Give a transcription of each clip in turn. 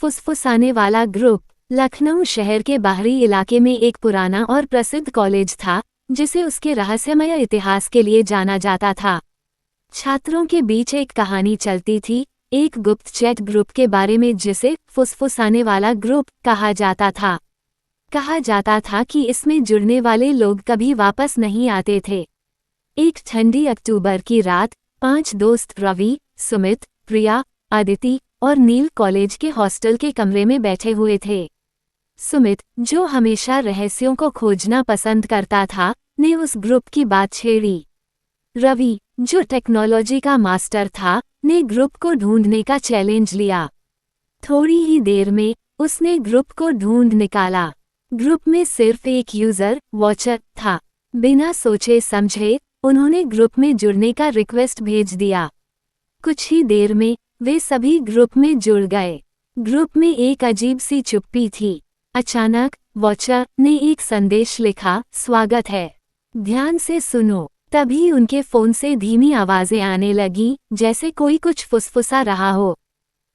फुसफुसाने वाला ग्रुप। लखनऊ शहर के बाहरी इलाके में एक पुराना और प्रसिद्ध कॉलेज था, जिसे उसके रहस्यमय इतिहास के लिए जाना जाता था। छात्रों के बीच एक कहानी चलती थी, एक गुप्त चैट ग्रुप के बारे में जिसे फुसफुसाने वाला ग्रुप कहा जाता था। कहा जाता था कि इसमें जुड़ने वाले लोग कभी वापस नहीं आते थे। एक ठंडी अक्टूबर की रात 5 दोस्त रवि, सुमित, प्रिया, अदिति और नील कॉलेज के हॉस्टल के कमरे में बैठे हुए थे। सुमित, जो हमेशा रहस्यों को खोजना पसंद करता था, ने उस ग्रुप की बात छेड़ी। रवि, जो टेक्नोलॉजी का मास्टर था, ने ग्रुप को ढूंढने का चैलेंज लिया। थोड़ी ही देर में उसने ग्रुप को ढूंढ निकाला। ग्रुप में सिर्फ एक यूजर, वॉचर, था। बिना सोचे समझे उन्होंने ग्रुप में जुड़ने का रिक्वेस्ट भेज दिया। कुछ ही देर में वे सभी ग्रुप में जुड़ गए। ग्रुप में एक अजीब सी चुप्पी थी। अचानक वॉचर ने एक संदेश लिखा, स्वागत है, ध्यान से सुनो। तभी उनके फोन से धीमी आवाजें आने लगीं, जैसे कोई कुछ फुसफुसा रहा हो।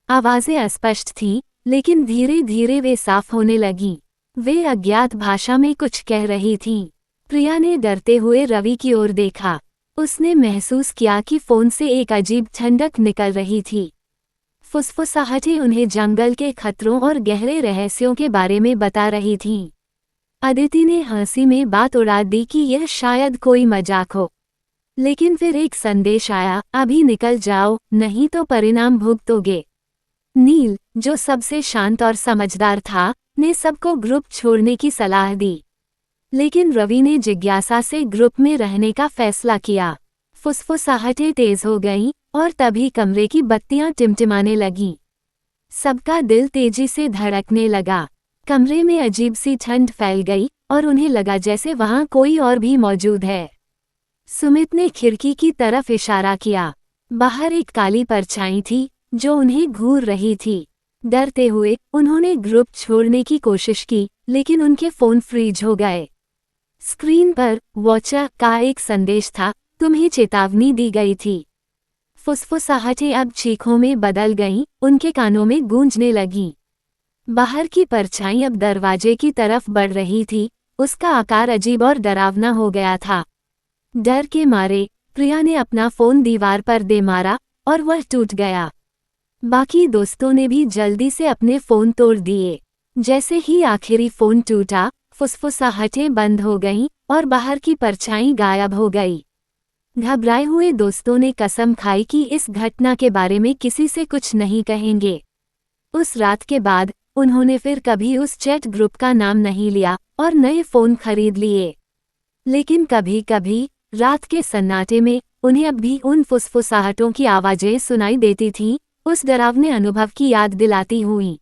आवाजें अस्पष्ट थीं, लेकिन धीरे धीरे वे साफ होने लगीं। वे अज्ञात भाषा में कुछ कह रही थीं। प्रिया ने डरते हुए रवि की ओर देखा। उसने महसूस किया कि फोन से एक अजीब ठंडक निकल रही थी। फुसफुसाहटें उन्हें जंगल के खतरों और गहरे रहस्यों के बारे में बता रही थीं। अदिति ने हंसी में बात उड़ा दी कि यह शायद कोई मजाक हो। लेकिन फिर एक संदेश आया, अभी निकल जाओ, नहीं तो परिणाम भुगतोगे। नील, जो सबसे शांत और समझदार था, ने सबको ग्रुप छोड़ने की सलाह दी। लेकिन रवि ने जिज्ञासा से ग्रुप में रहने का फैसला किया। फुसफुसाहटें तेज हो गईं और तभी कमरे की बत्तियां टिमटिमाने लगीं। सबका दिल तेजी से धड़कने लगा। कमरे में अजीब सी ठंड फैल गई और उन्हें लगा जैसे वहां कोई और भी मौजूद है। सुमित ने खिड़की की तरफ इशारा किया। बाहर एक काली परछाई थी, जो उन्हें घूर रही थी। डरते हुए उन्होंने ग्रुप छोड़ने की कोशिश की, लेकिन उनके फोन फ्रीज हो गए। स्क्रीन पर वॉचर का एक संदेश था, तुम्हें चेतावनी दी गई थी। फुसफुसाहटें अब चीखों में बदल गईं, उनके कानों में गूंजने लगीं। बाहर की परछाई अब दरवाजे की तरफ बढ़ रही थी, उसका आकार अजीब और डरावना हो गया था। डर के मारे प्रिया ने अपना फोन दीवार पर दे मारा और वह टूट गया। बाकी दोस्तों ने भी जल्दी से अपने फोन तोड़ दिए। जैसे ही आखिरी फोन टूटा, फुसफुसाहटें बंद हो गईं और बाहर की परछाई गायब हो गई। घबराए हुए दोस्तों ने कसम खाई कि इस घटना के बारे में किसी से कुछ नहीं कहेंगे। उस रात के बाद उन्होंने फिर कभी उस चैट ग्रुप का नाम नहीं लिया और नए फोन खरीद लिए। लेकिन कभी कभी रात के सन्नाटे में उन्हें अब भी उन फुसफुसाहटों की आवाजें सुनाई देती थीं, उस डरावने अनुभव की याद दिलाती हुई।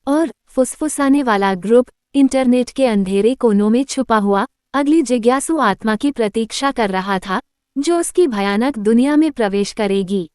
और फुसफुसाने वाला ग्रुप इंटरनेट के अंधेरे कोनों में छुपा हुआ अगली जिज्ञासु आत्मा की प्रतीक्षा कर रहा था, जो उसकी भयानक दुनिया में प्रवेश करेगी।